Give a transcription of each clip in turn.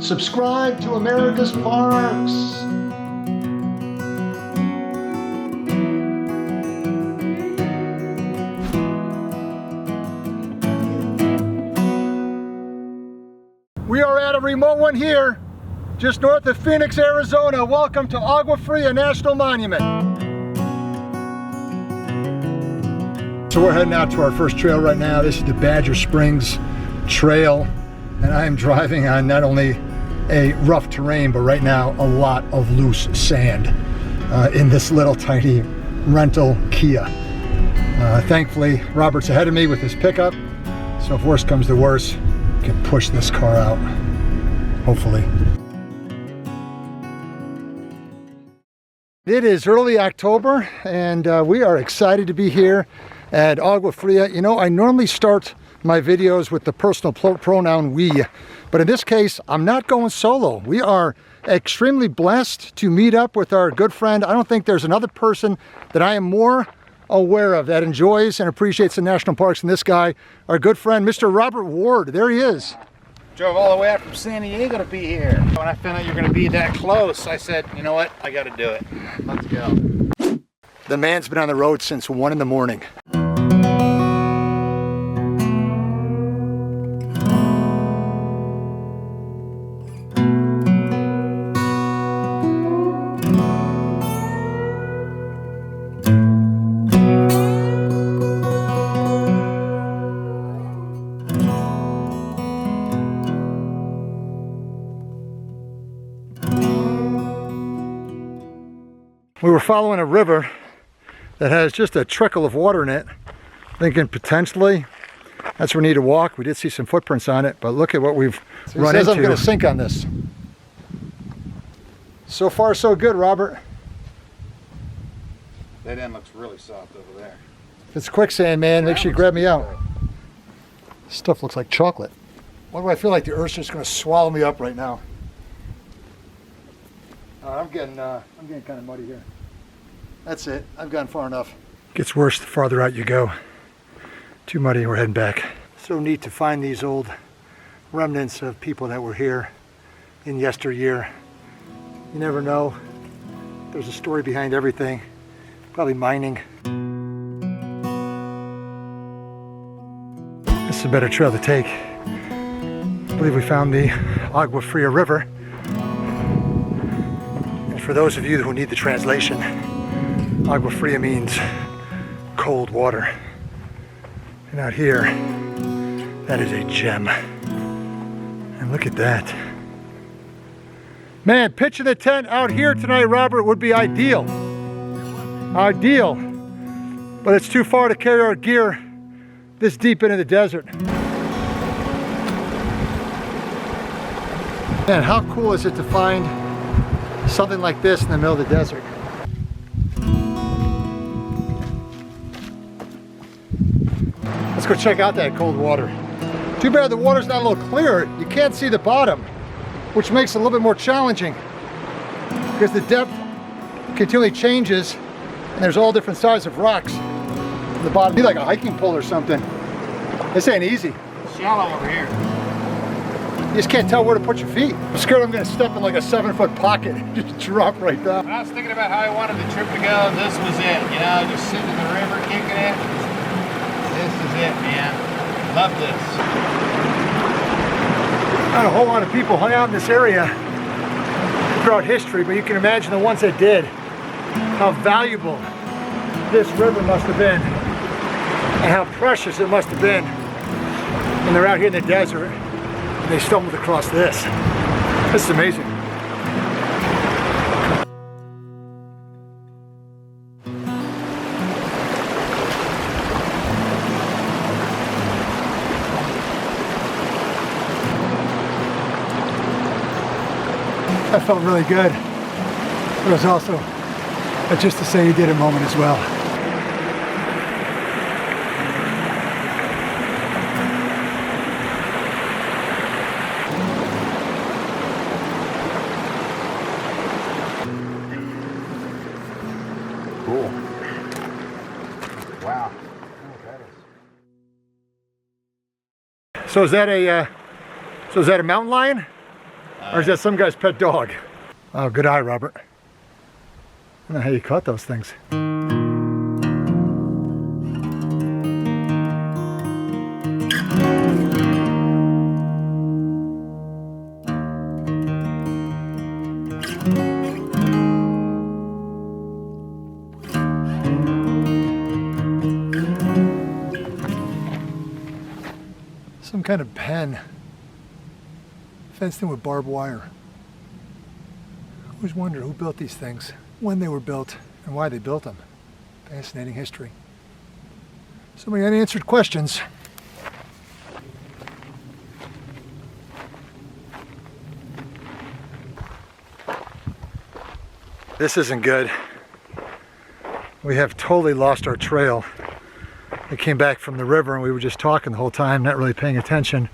Subscribe to America's Parks. We are at a remote one here, just north of Phoenix, Arizona. Welcome to Agua Fria National Monument. So we're heading out to our first trail right now. This is the Badger Springs Trail, and I am driving on not only a rough terrain, but right now a lot of loose sand in this little tiny rental Kia. Thankfully, Robert's ahead of me with his pickup, so if worse comes to worse, I can push this car out, hopefully. It is early October, and we are excited to be here at Agua Fria. You know, I normally start my videos with the personal pronoun we, but in this case, I'm not going solo. We are extremely blessed to meet up with our good friend. I don't think there's another person that I am more aware of that enjoys and appreciates the national parks than this guy, our good friend, Mr. Robert Ward. There he is. Drove all the way out from San Diego to be here. When I found out you're going to be that close, I said, you know what, I got to do it. Let's go. The man's been on the road since 1 in the morning. We were following a river that has just a trickle of water in it, thinking potentially that's where we need to walk. We did see some footprints on it, but look at what we've run into. I'm going to sink on this. So far, so good, Robert. That end looks really soft over there. If it's quicksand, man, make sure you grab me out. This stuff looks like chocolate. Why do I feel like the earth's just going to swallow me up right now? I'm getting kind of muddy here. That's it. I've gone far enough. Gets worse the farther out you go. Too muddy, we're heading back. So neat to find these old remnants of people that were here in yesteryear. You never know. There's a story behind everything. Probably mining. This is a better trail to take. I believe we found the Agua Fria River. For those of you who need the translation, Agua Fria means cold water. And out here, that is a gem. And look at that. Man, pitching the tent out here tonight, Robert, would be ideal. Ideal. But it's too far to carry our gear this deep into the desert. Man, how cool is it to find something like this in the middle of the desert? Let's go check out that cold water. Too bad the water's not a little clearer. You can't see the bottom, which makes it a little bit more challenging because the depth continually changes and there's all different sizes of rocks in the bottom. It'd be like a hiking pole or something. This ain't easy. It's shallow over here. You just can't tell where to put your feet. I'm scared I'm gonna step in like a 7-foot pocket and just drop right down. When I was thinking about how I wanted the trip to go, this was it. You know, just sitting in the river, kicking it. This is it, man. Love this. Not a whole lot of people hung out in this area throughout history, but you can imagine the ones that did, how valuable this river must have been and how precious it must have been when they're out here in the desert. They stumbled across this. This is amazing. That felt really good. It was also just to say you did a moment as well. Cool. Wow. So is that a mountain lion? Or is that some guy's pet dog? Oh, good eye, Robert. I don't know how you caught those things. Some kind of pen fenced in with barbed wire. I always wonder who built these things, when they were built, and why they built them. Fascinating history. So many unanswered questions. This isn't good. We have totally lost our trail. We came back from the river and we were just talking the whole time, not really paying attention.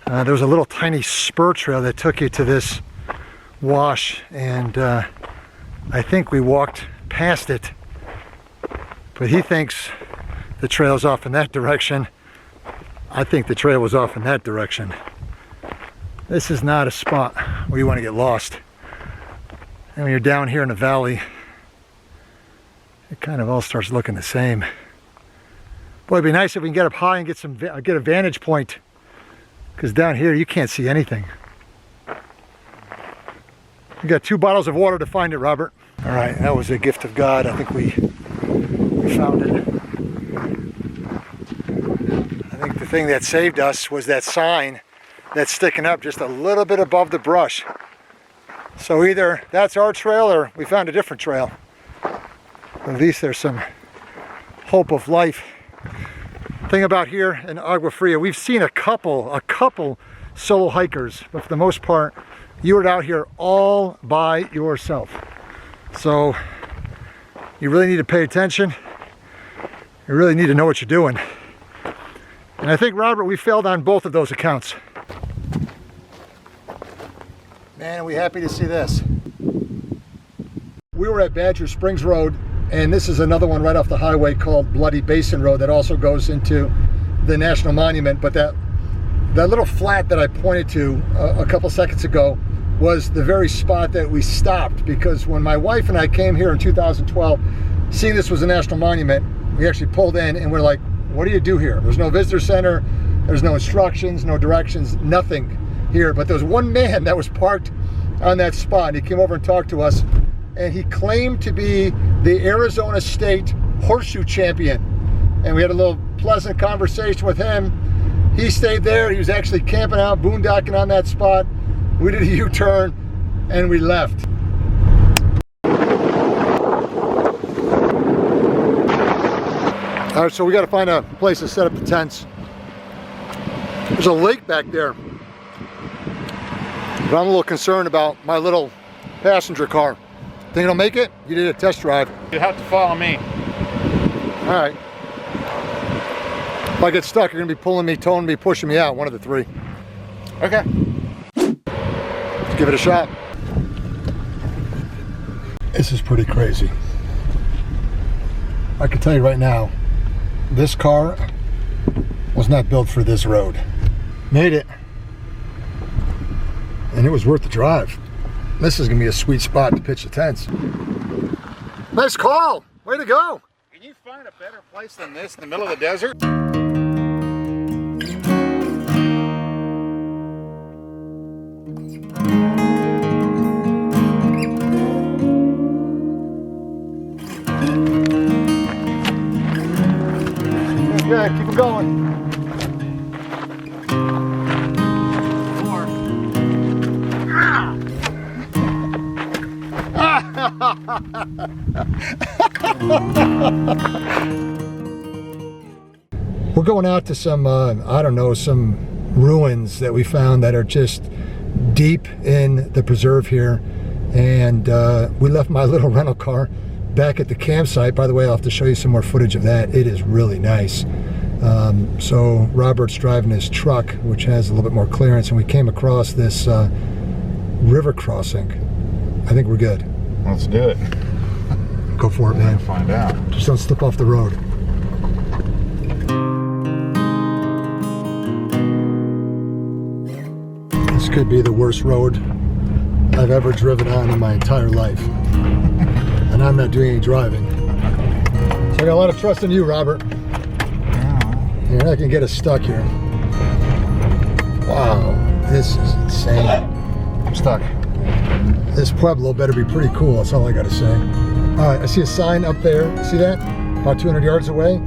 There was a little tiny spur trail that took you to this wash, and I think we walked past it. But he thinks the trail's off in that direction. I think the trail was off in that direction. This is not a spot where you want to get lost. And when you're down here in the valley, it kind of all starts looking the same. Boy, it'd be nice if we can get up high and get a vantage point, because down here you can't see anything. We got 2 bottles of water to find it, Robert. All right, that was a gift of God. I think we found it. I think the thing that saved us was that sign that's sticking up just a little bit above the brush. So either that's our trail or we found a different trail. At least there's some hope of life. Thing about here in Agua Fria, we've seen a couple solo hikers, but for the most part, you are out here all by yourself. So you really need to pay attention. You really need to know what you're doing. And I think, Robert, we failed on both of those accounts. Man, are we happy to see this. We were at Badger Springs Road, and this is another one right off the highway called Bloody Basin Road that also goes into the National Monument. But that little flat that I pointed to a couple seconds ago was the very spot that we stopped, because when my wife and I came here in 2012, seeing this was a national monument, we actually pulled in and we're like, what do you do here? There's no visitor center, there's no instructions, no directions, nothing here. But there was one man that was parked on that spot, and he came over and talked to us, and he claimed to be the Arizona State horseshoe champion. And we had a little pleasant conversation with him. He stayed there. He was actually camping out, boondocking on that spot. We did a U-turn and we left. All right, so we got to find a place to set up the tents. There's a lake back there, but I'm a little concerned about my little passenger car. Think it'll make it? You did a test drive. You have to follow me. All right. If I get stuck, you're gonna be pulling me, towing me, pushing me out, one of the 3. Okay. Let's give it a shot. This is pretty crazy. I can tell you right now, this car was not built for this road. Made it. And it was worth the drive. This is gonna be a sweet spot to pitch the tents. Nice call, way to go. Can you find a better place than this in the middle of the desert? Okay, keep it going. We're going out to some, I don't know, some ruins that we found that are just deep in the preserve here. And we left my little rental car back at the campsite. By the way, I'll have to show you some more footage of that. It is really nice. So Robert's driving his truck, which has a little bit more clearance, and we came across this river crossing. I think we're good. Let's do it. Go for it, man. Find out. Just don't slip off the road. This could be the worst road I've ever driven on in my entire life. And I'm not doing any driving. So I got a lot of trust in you, Robert. You're not gonna get us stuck here. Wow, this is insane. I'm stuck. This Pueblo better be pretty cool, that's all I gotta say. All right, I see a sign up there. See that? About 200 yards away.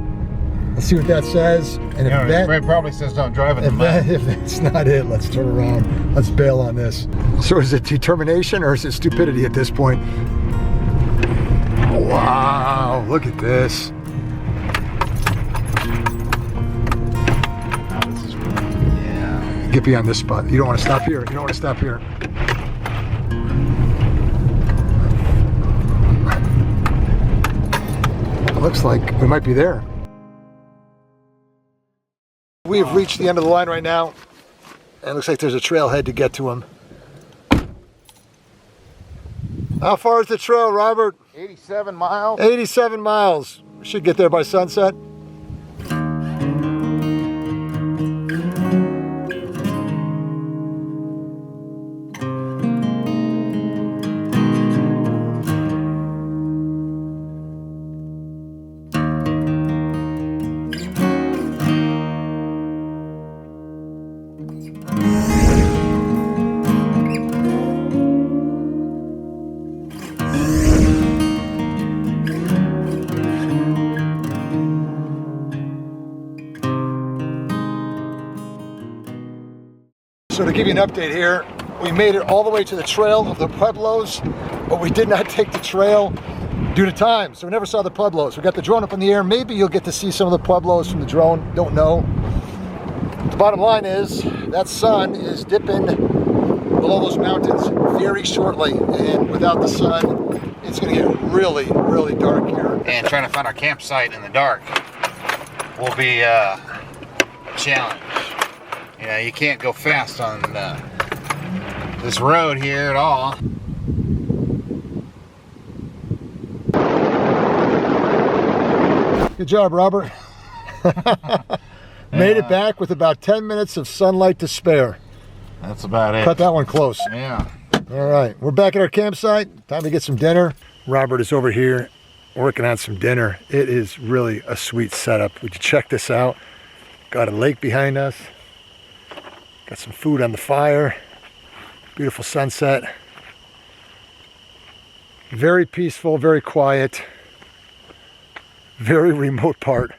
Let's see what that says. And if It probably says don't drive in the mud. if that's not it, let's turn around. Let's bail on this. So is it determination or is it stupidity at this point? Wow, look at this. Oh, this is really, yeah. Get beyond this spot. You don't want to stop here. You don't want to stop here. It looks like we might be there. We've reached the end of the line right now. And it looks like there's a trailhead to get to them. How far is the trail, Robert? 87 miles. 87 miles. We should get there by sunset. So to give you an update here, we made it all the way to the trail of the Pueblos, but we did not take the trail due to time, so we never saw the Pueblos. We got the drone up in the air. Maybe you'll get to see some of the Pueblos from the drone, don't know. The bottom line is, that sun is dipping below those mountains very shortly, and without the sun, it's gonna get really, really dark here. And trying to find our campsite in the dark will be a challenge. You know, you can't go fast on this road here at all. Good job, Robert. Made it back with about 10 minutes of sunlight to spare. That's about it. Cut that one close. Yeah. All right, we're back at our campsite. Time to get some dinner. Robert is over here working on some dinner. It is really a sweet setup. Would you check this out? Got a lake behind us. Got some food on the fire. Beautiful sunset. Very peaceful, very quiet. Very remote part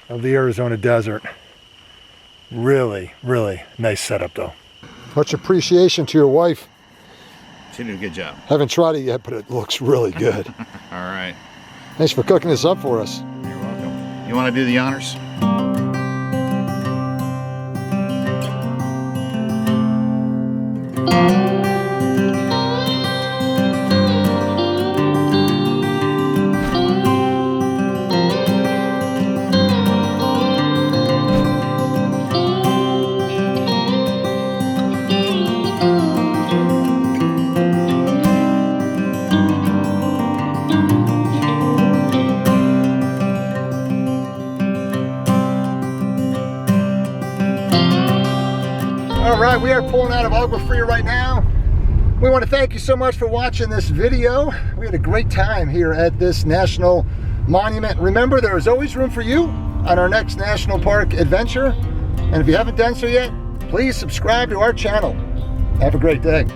of the Arizona desert. Really, really nice setup though. Much appreciation to your wife. She did a good job. Haven't tried it yet, but it looks really good. All right. Thanks for cooking this up for us. You're welcome. You want to do the honors? All right, we are pulling out of Agua Fria right now. We want to thank you so much for watching this video. We had a great time here at this national monument. Remember, there is always room for you on our next national park adventure. And if you haven't done so yet, please subscribe to our channel. Have a great day.